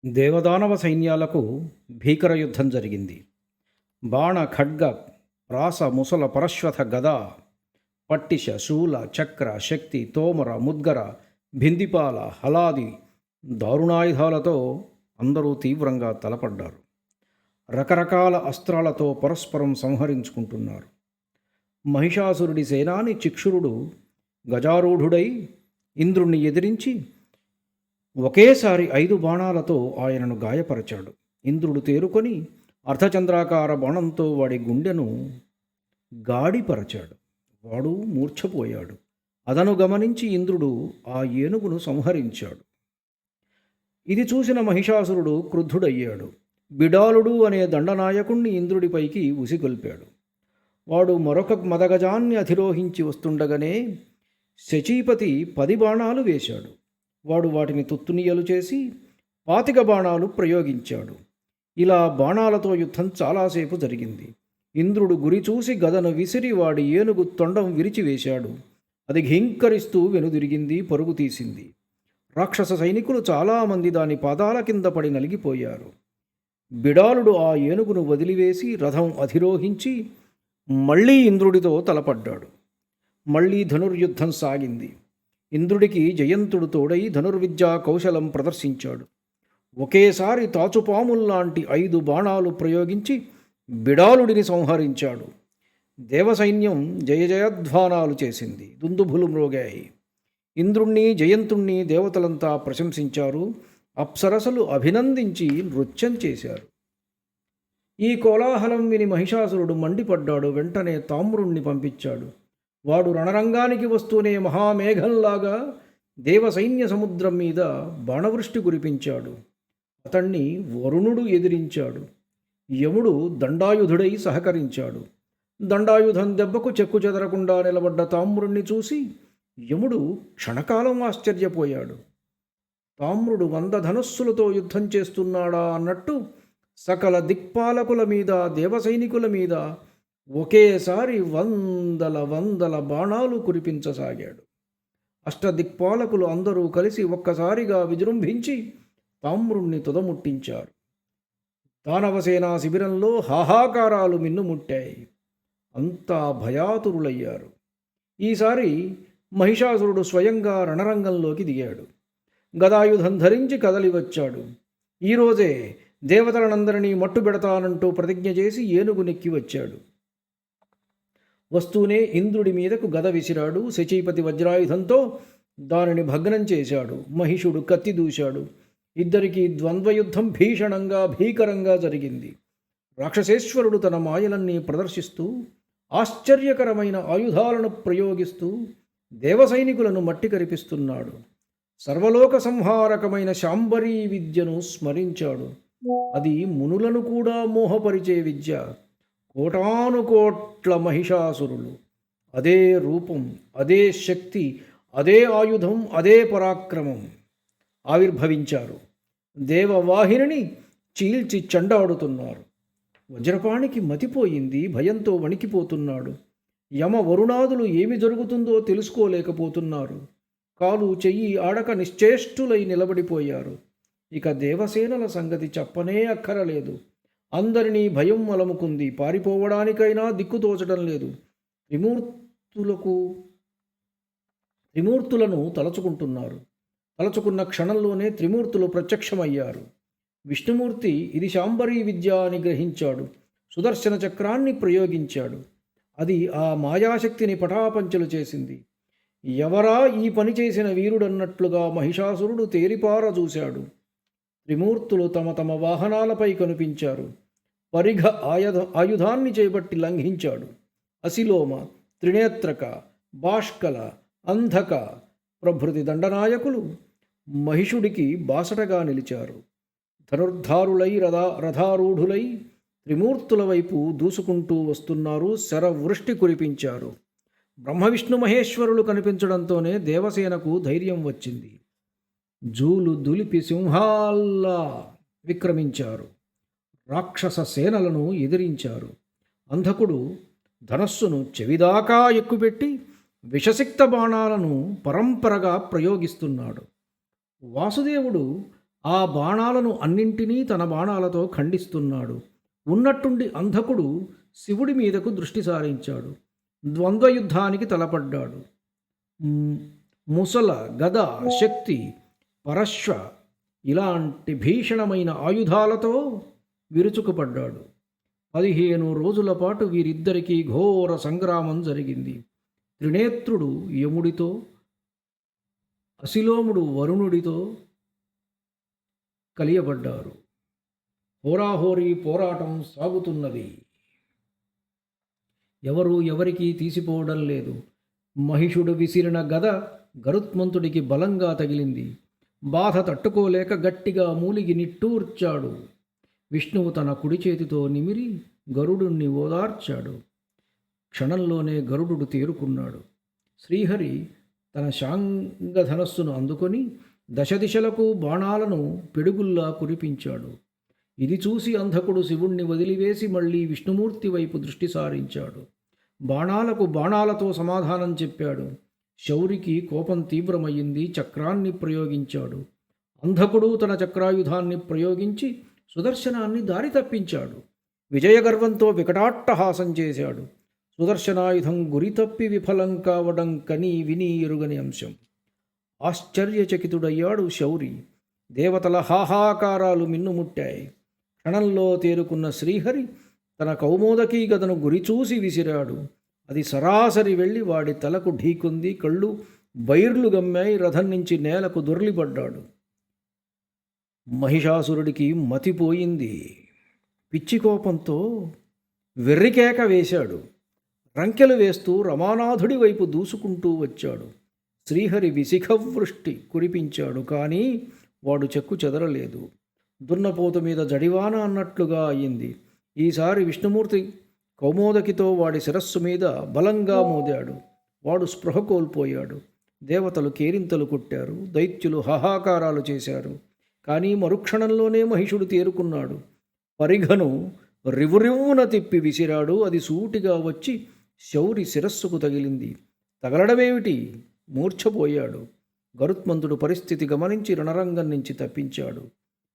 దేవదానవ సైన్యాలకు భీకర యుద్ధం జరిగింది. బాణ ఖడ్గ ప్రాస ముసల పరశ్వథ గద పట్టిష శూల చక్ర శక్తి తోమర ముద్గర భిందిపాల హలాది దారుణాయుధాలతో అందరూ తీవ్రంగా తలపడ్డారు. రకరకాల అస్త్రాలతో పరస్పరం సంహరించుకుంటున్నారు. మహిషాసురుడి సేనాని చిక్షురుడు గజారూఢుడై ఇంద్రుణ్ణి ఎదిరించి ఒకేసారి 5 బాణాలతో ఆయనను గాయపరచాడు. ఇంద్రుడు తేరుకొని అర్ధచంద్రాకార బాణంతో వాడి గుండెను గాడిపరచాడు. వాడు మూర్ఛపోయాడు. అదను గమనించి ఇంద్రుడు ఆ ఏనుగును సంహరించాడు. ఇది చూసిన మహిషాసురుడు క్రుద్ధుడయ్యాడు. బిడాలుడు అనే దండనాయకుణ్ణి ఇంద్రుడిపైకి ఉసిగొల్పాడు. వాడు మరొక మదగజాన్ని అధిరోహించి వస్తుండగానే శచీపతి 10 బాణాలు వేశాడు. వాడు వాటిని తుత్తునియలు చేసి 25 బాణాలు ప్రయోగించాడు. ఇలా బాణాలతో యుద్ధం చాలాసేపు జరిగింది. ఇంద్రుడు గురి చూసి గదను విసిరి వాడి ఏనుగు తొండం విరిచివేశాడు. అది ఘీంకరిస్తూ వెనుదిరిగింది, పరుగు తీసింది. రాక్షస సైనికులు చాలామంది దాని పాదాల కింద పడి నలిగిపోయారు. బిడాలుడు ఆ ఏనుగును వదిలివేసి రథం అధిరోహించి మళ్ళీ ఇంద్రుడితో తలపడ్డాడు. మళ్ళీ ధనుర్యుద్ధం సాగింది. ఇంద్రుడికి జయంతుడు తోడై ధనుర్విద్యా కౌశలం ప్రదర్శించాడు. ఒకేసారి తాచుపాముల్లాంటి 5 బాణాలు ప్రయోగించి బిడాలుడిని సంహరించాడు. దేవసైన్యం జయజయధ్వానాలు చేసింది. దుందుభులు మ్రోగాయి. ఇంద్రుణ్ణి జయంతుణ్ణి దేవతలంతా ప్రశంసించారు. అప్సరసలు అభినందించి నృత్యం చేశారు. ఈ కోలాహలం విని మహిషాసురుడు మండిపడ్డాడు. వెంటనే తామ్రుణ్ణి పంపించాడు. వాడు రణరంగానికి వస్తూనే మహామేఘంలాగా దేవసైన్య సముద్రం మీద బాణవృష్టి కురిపించాడు. అతణ్ణి వరుణుడు ఎదిరించాడు. యముడు దండాయుధుడై సహకరించాడు. దండాయుధం దెబ్బకు చెక్కు చెదరకుండా నిలబడ్డ తామ్రుణ్ణి చూసి యముడు క్షణకాలం ఆశ్చర్యపోయాడు. తామ్రుడు 100 ధనుస్సులతో యుద్ధం చేస్తున్నాడా అన్నట్టు సకల దిక్పాలకుల మీద దేవసైనికుల మీద ఒకేసారి వందల బాణాలు కురిపించసాగాడు. అష్టదిక్పాలకులు అందరూ కలిసి ఒక్కసారిగా విజృంభించి తామ్రుణ్ణి తుదముట్టించారు. దానవసేనా శిబిరంలో హాహాకారాలు మిన్నుముట్టాయి. అంతా భయాతురులయ్యారు. ఈసారి మహిషాసురుడు స్వయంగా రణరంగంలోకి దిగాడు. గదాయుధం ధరించి కదలి వచ్చాడు. ఈరోజే దేవతలనందరినీ మట్టుబెడతానంటూ ప్రతిజ్ఞ చేసి ఏనుగునెక్కి వచ్చాడు. వస్తూనే ఇంద్రుడి మీదకు గద విసిరాడు. శచీపతి వజ్రాయుధంతో దానిని భగ్నం చేశాడు. మహిషుడు కత్తి దూశాడు. ఇద్దరికీ ద్వంద్వయుద్ధం భీకరంగా జరిగింది. రాక్షసేశ్వరుడు తన మాయలన్నీ ప్రదర్శిస్తూ ఆశ్చర్యకరమైన ఆయుధాలను ప్రయోగిస్తూ దేవసైనికులను మట్టి కరిపిస్తున్నాడు. సర్వలోక సంహారకమైన శాంబరీ విద్యను స్మరించాడు. అది మునులను కూడా మోహపరిచే విద్య. కోటానుకోట్ల మహిషాసురులు, అదే రూపం, అదే శక్తి, అదే ఆయుధం, అదే పరాక్రమం ఆవిర్భవించారు. దేవవాహినిని చీల్చి చెండాడుతున్నారు. వజ్రపాణికి మతిపోయింది. భయంతో వణికిపోతున్నాడు. యమ వరుణాదులు ఏమి జరుగుతుందో తెలుసుకోలేకపోతున్నారు. కాలు చెయ్యి ఆడక నిశ్చేష్టులై నిలబడిపోయారు. ఇక దేవసేనల సంగతి చెప్పనే అక్కరలేదు. అందరినీ భయం అలముకుంది. పారిపోవడానికైనా దిక్కుతోచడం లేదు. త్రిమూర్తులను తలచుకుంటున్నారు. తలచుకున్న క్షణంలోనే త్రిమూర్తులు ప్రత్యక్షమయ్యారు. విష్ణుమూర్తి ఇది శాంబరీ విద్య అని గ్రహించాడు. సుదర్శన చక్రాన్ని ప్రయోగించాడు. అది ఆ మాయాశక్తిని పటాపంచలు చేసింది. ఎవరా ఈ పని చేసిన వీరుడన్నట్లుగా మహిషాసురుడు తేరిపార చూశాడు. త్రిమూర్తులు తమ తమ వాహనాలపై కనిపించారు. పరిఘ ఆయుధాన్ని చేపట్టి లంఘించాడు. అసిలోమ, త్రినేత్రక, బాష్కల, అంధక ప్రభృతి దండనాయకులు మహిషుడికి బాసటగా నిలిచారు. ధనుర్ధారులై రథారూఢులై త్రిమూర్తుల వైపు దూసుకుంటూ వస్తున్నారు. శరవృష్టి కురిపించారు. బ్రహ్మవిష్ణు మహేశ్వరులు కనిపించడంతోనే దేవసేనకు ధైర్యం వచ్చింది. జూలు దులిపి సింహాల్లా విక్రమించారు. రాక్షస సేనలను ఎదిరించారు. అంధకుడు ధనస్సును చెవిదాకా ఎక్కుపెట్టి విషసిక్త బాణాలను పరంపరగా ప్రయోగిస్తున్నాడు. వాసుదేవుడు ఆ బాణాలను అన్నింటినీ తన బాణాలతో ఖండిస్తున్నాడు. ఉన్నట్టుండి అంధకుడు శివుడి మీదకు దృష్టి సారించాడు. ద్వంద్వ యుద్ధానికి తలపడ్డాడు. మ్, ముసల, గద, శక్తి, పరశ్వ ఇలాంటి భీషణమైన ఆయుధాలతో విరుచుకుపడ్డాడు. 15 రోజుల పాటు వీరిద్దరికీ ఘోర సంగ్రామం జరిగింది. త్రినేత్రుడు యముడితో, అసిలోముడు వరుణుడితో కలియబడ్డారు. హోరాహోరీ పోరాటం సాగుతున్నది. ఎవరూ ఎవరికీ తీసిపోవడం లేదు. మహిషుడు విసిరిన గద గరుత్మంతుడికి బలంగా తగిలింది. బాధ తట్టుకోలేక గట్టిగా మూలిగి నిట్టూర్చాడు. విష్ణువు తన కుడి చేతితో నిమిరి గరుడుణ్ణి ఓదార్చాడు. క్షణంలోనే గరుడు తేరుకున్నాడు. శ్రీహరి తన శాంగధనస్సును అందుకొని దశదిశలకు బాణాలను పిడుగుల్లా కురిపించాడు. ఇది చూసి అంధకుడు శివుణ్ణి వదిలివేసి మళ్ళీ విష్ణుమూర్తి వైపు దృష్టి సారించాడు. బాణాలకు బాణాలతో సమాధానం చెప్పాడు. శౌరికి కోపం తీవ్రమయ్యింది. చక్రాన్ని ప్రయోగించాడు. అంధకుడు తన చక్రాయుధాన్ని ప్రయోగించి సుదర్శనాన్ని దారి తప్పించాడు. విజయగర్వంతో వికటాట్టహాసం చేశాడు. సుదర్శనాయుధం గురి తప్పి విఫలం కావడం కని విని ఎరుగని అంశం. ఆశ్చర్యచకితుడయ్యాడు శౌరి. దేవతల హాహాకారాలు మిన్నుముట్టాయి. క్షణంలో తేరుకున్న శ్రీహరి తన కౌమోదకీ గదను గురిచూసి విసిరాడు. అది సరాసరి వెళ్ళి వాడి తలకు ఢీకుంది. కళ్ళు బైర్లు గమ్మాయి. రథం నుంచి నేలకు దొర్లిపడ్డాడు. మహిషాసురుడికి మతిపోయింది. పిచ్చి కోపంతో వెర్రికేక వేశాడు. రంకెలు వేస్తూ రమానాథుడి వైపు దూసుకుంటూ వచ్చాడు. శ్రీహరి విశిఖవృష్టి కురిపించాడు. కానీ వాడు చెక్కు చెదరలేదు. దున్నపోతు మీద జడివాన అన్నట్లుగా అయింది. ఈసారి విష్ణుమూర్తి కౌమోదకితో వాడి శిరస్సు మీద బలంగా మోదాడు. వాడు స్పృహ కోల్పోయాడు. దేవతలు కేరింతలు కొట్టారు. దైత్యులు హాహాకారాలు చేశారు. కానీ మరుక్షణంలోనే మహిషుడు తేరుకున్నాడు. పరిఘను రివురివ్వున తిప్పి విసిరాడు. అది సూటిగా వచ్చి శౌరి శిరస్సుకు తగిలింది. తగలడమేమిటి? మూర్ఛపోయాడు. గరుత్మంతుడు పరిస్థితి గమనించి రణరంగం నుంచి తప్పించాడు.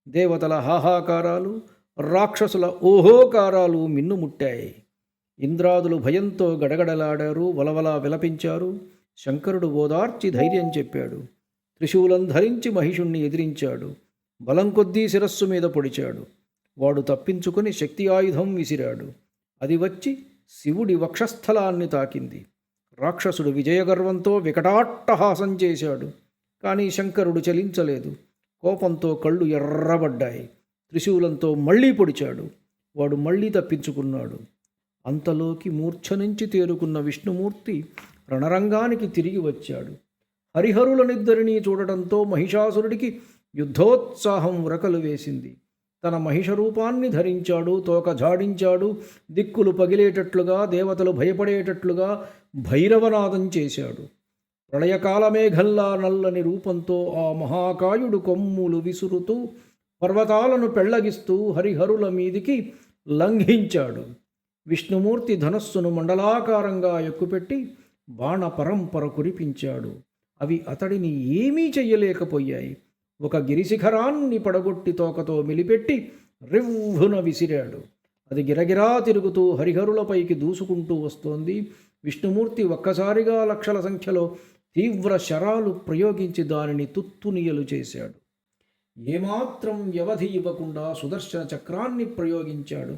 దేవతల హాహాకారాలు, రాక్షసుల ఓహోకారాలు మిన్నుముట్టాయి. ఇంద్రాదులు భయంతో గడగడలాడారు. వలవలా విలపించారు. శంకరుడు ఓదార్చి ధైర్యం చెప్పాడు. త్రిశూలం ధరించి మహిషుణ్ణి ఎదిరించాడు. బలం కొద్దీ శిరస్సు మీద పొడిచాడు. వాడు తప్పించుకొని శక్తి ఆయుధం విసిరాడు. అది వచ్చి శివుడి వక్షస్థలాన్ని తాకింది. రాక్షసుడు విజయగర్వంతో వికటాట్టహాసం చేశాడు. కానీ శంకరుడు చలించలేదు. కోపంతో కళ్ళు ఎర్రబడ్డాయి. త్రిశూలంతో మళ్ళీ పొడిచాడు. వాడు మళ్ళీ తప్పించుకున్నాడు. అంతలోకి మూర్ఛ నుంచి తేరుకున్న విష్ణుమూర్తి రణరంగానికి తిరిగి వచ్చాడు. హరిహరులనిద్దరినీ చూడటంతో మహిషాసురుడికి యుద్ధోత్సాహం ఉరకలు వేసింది. తన మహిష రూపాన్ని ధరించాడు. తోక జాడించాడు. దిక్కులు పగిలేటట్లుగా, దేవతలు భయపడేటట్లుగా భైరవనాదం చేశాడు. ప్రళయకాలమేఘల్లా నల్లని రూపంతో ఆ మహాకాయుడు కొమ్ములు విసురుతూ పర్వతాలను పెళ్లగిస్తూ హరిహరుల మీదికి లంఘించాడు. విష్ణుమూర్తి ధనస్సును మండలాకారంగా ఎక్కుపెట్టి బాణ పరంపర కురిపించాడు. అవి అతడిని ఏమీ చెయ్యలేకపోయాయి. ఒక గిరిశిఖరాన్ని పడగొట్టి తోకతో మిలిపెట్టి రివ్వున విసిరాడు. అది గిరగిరా తిరుగుతూ హరిహరులపైకి దూసుకుంటూ వస్తోంది. విష్ణుమూర్తి ఒక్కసారిగా లక్షల సంఖ్యలో తీవ్ర శరాలు ప్రయోగించి దానిని తుత్తునియలు చేశాడు. ఏమాత్రం వ్యవధి ఇవ్వకుండా సుదర్శన చక్రాన్ని ప్రయోగించాడు.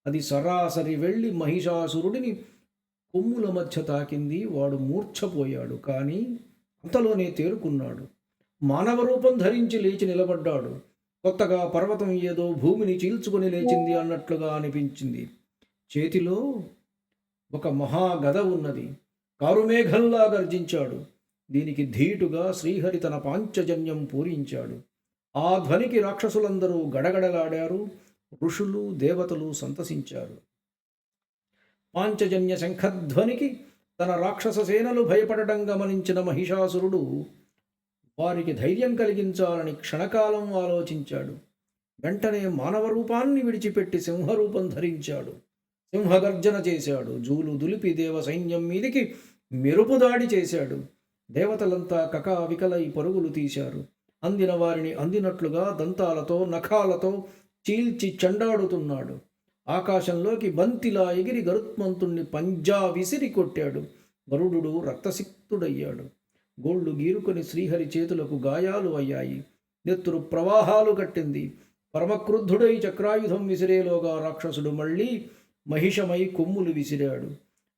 అది సరాసరి వెళ్ళి మహిషాసురుడిని కొమ్ముల మధ్య తాకింది. వాడు మూర్ఛపోయాడు. కానీ అంతలోనే తేరుకున్నాడు. మానవ రూపం ధరించి లేచి నిలబడ్డాడు. కొత్తగా పర్వతం ఏదో భూమిని చీల్చుకొని లేచింది అన్నట్లుగా అనిపించింది. చేతిలో ఒక మహాగద ఉన్నది. కారుమేఘంలా గర్జించాడు. దీనికి ధీటుగా శ్రీహరి తన పాంచజన్యం పూరించాడు. ఆ ధ్వనికి రాక్షసులందరూ గడగడలాడారు. ఋషులు, దేవతలు సంతసించారు. పాంచజన్య శంఖధ్వనికి తన రాక్షస సేనలు భయపడటం గమనించిన మహిషాసురుడు వారికి ధైర్యం కలిగించాలని క్షణకాలం ఆలోచించాడు. వెంటనే మానవ రూపాన్ని విడిచిపెట్టి సింహరూపం ధరించాడు. సింహగర్జన చేశాడు. జూలు దులిపి దేవ సైన్యం మీదికి మెరుపు దాడి చేశాడు. దేవతలంతా కకావికలై పరుగులు తీశారు. అందిన వారిని అందినట్లుగా దంతాలతో నఖాలతో చీల్చి చెండాడుతున్నాడు. ఆకాశంలోకి బంతిలా ఎగిరి గరుత్మంతుణ్ణి పంజా విసిరి కొట్టాడు. గరుడు రక్తసిక్తుడయ్యాడు. గోళ్లు గీరుకొని శ్రీహరి చేతులకు గాయాలు అయ్యాయి. నెత్తురు ప్రవాహాలు కట్టింది. పరమక్రుద్ధుడై చక్రాయుధం విసిరేలోగా రాక్షసుడు మళ్ళీ మహిషమై కొమ్ములు విసిరాడు.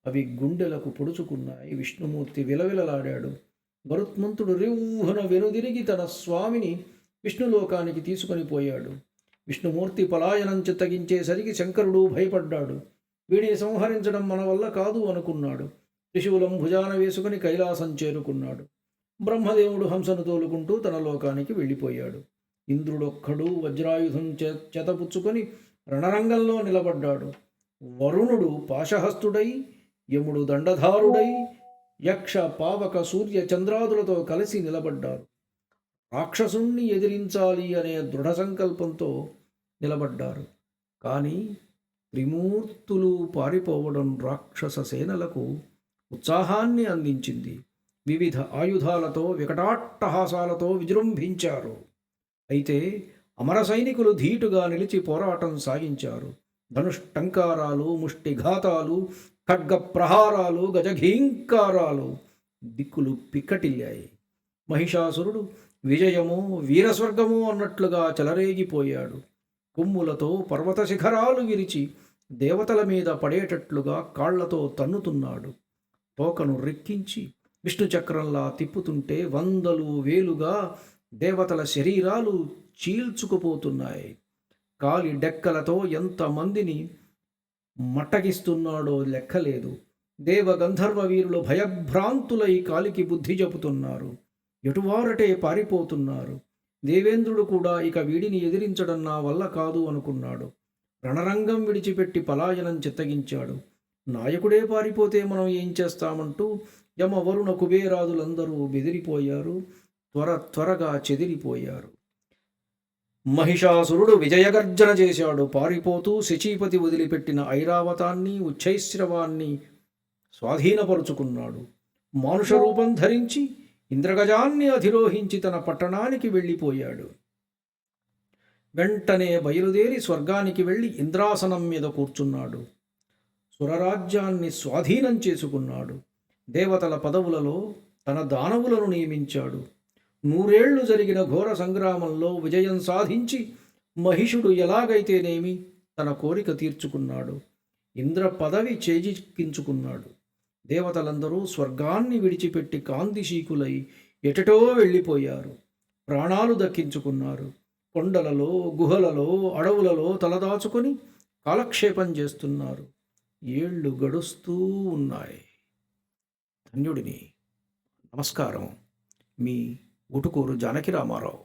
అవి గుండెలకు పొడుచుకున్నాయి. విష్ణుమూర్తి విలవిలలాడాడు. గరుత్మంతుడు రివ్వున వెనుదిరిగి తన స్వామిని విష్ణులోకానికి తీసుకొని పోయాడు. విష్ణుమూర్తి పలాయనం చిత్తగించేసరికి శంకరుడు భయపడ్డాడు. వీడిని సంహరించడం మన వల్ల కాదు అనుకున్నాడు. త్రిశూలం భుజాన వేసుకుని కైలాసం చేరుకున్నాడు. బ్రహ్మదేవుడు హంసను తోలుకుంటూ తన లోకానికి వెళ్ళిపోయాడు. ఇంద్రుడొక్కడు వజ్రాయుధం చేతపుచ్చుకొని రణరంగంలో నిలబడ్డాడు. వరుణుడు పాశహస్తుడై, యముడు దండధారుడై, యక్ష పావక సూర్య చంద్రాదులతో కలిసి నిలబడ్డారు. రాక్షసుణ్ణి ఎదిరించాలి అనే దృఢ సంకల్పంతో నిలబడ్డారు. కానీ త్రిమూర్తులు పారిపోవడం రాక్షస సేనలకు ఉత్సాహాన్ని అందించింది. వివిధ ఆయుధాలతో వికటాట్టహాసాలతో విజృంభించారు. అయితే అమర సైనికులు ధీటుగా నిలిచి పోరాటం సాగించారు. ధనుష్టంకారాలు, ముష్టిఘాతాలు, ఖడ్గ ప్రహారాలు, గజఘీంకారాలు దిక్కులు పిక్కటిల్లాయి. మహిషాసురుడు విజయము వీరస్వర్గము అన్నట్లుగా చెలరేగిపోయాడు. కొమ్ములతో పర్వత శిఖరాలు విరిచి దేవతల మీద పడేటట్లుగా కాళ్లతో తన్నుతున్నాడు. తోకను రెక్కించి విష్ణుచక్రంలా తిప్పుతుంటే వందలు వేలుగా దేవతల శరీరాలు చీల్చుకుపోతున్నాయి. కాలి డెక్కలతో ఎంతమందిని మట్టగిస్తున్నాడో లెక్కలేదు. దేవగంధర్వ వీరులు భయభ్రాంతులై కాలికి బుద్ధి చెబుతున్నారు. ఎటువారటే పారిపోతున్నారు. దేవేంద్రుడు కూడా ఇక వీడిని ఎదిరించడం నా వల్ల కాదు అనుకున్నాడు. రణరంగం విడిచిపెట్టి పలాయనం చిత్తగించాడు. నాయకుడే పారిపోతే మనం ఏం చేస్తామంటూ యమ వరుణ కుబేరాదులందరూ బెదిరిపోయారు. త్వరగా చెదిరిపోయారు. మహిషాసురుడు విజయగర్జన చేశాడు. పారిపోతూ శచీపతి వదిలిపెట్టిన ఐరావతాన్ని, ఉచ్చైశ్రవాన్ని స్వాధీనపరుచుకున్నాడు. మానుష రూపం ధరించి ఇంద్రగజాన్ని అధిరోహించి తన పట్టణానికి వెళ్ళిపోయాడు. వెంటనే బయలుదేరి స్వర్గానికి వెళ్ళి ఇంద్రాసనం మీద కూర్చున్నాడు. సురరాజ్యాన్ని స్వాధీనం చేసుకున్నాడు. దేవతల పదవులలో తన దానవులను నియమించాడు. 100 ఏళ్లు జరిగిన ఘోర సంగ్రామంలో విజయం సాధించి మహిషుడు ఎలాగైతేనేమి తన కోరిక తీర్చుకున్నాడు. ఇంద్ర పదవి చేజిక్కించుకున్నాడు. దేవతలందరూ స్వర్గాన్ని విడిచిపెట్టి కాంతిశీకులై ఎటటో వెళ్ళిపోయారు. ప్రాణాలు దక్కించుకున్నారు. కొండలలో, గుహలలో, అడవులలో తలదాచుకొని కాలక్షేపం చేస్తున్నారు. ఏళ్ళు గడుస్తూ ఉన్నాయి. ధన్యుడిని. నమస్కారం. మీ ఊటుకూరు జానకి రామారావు.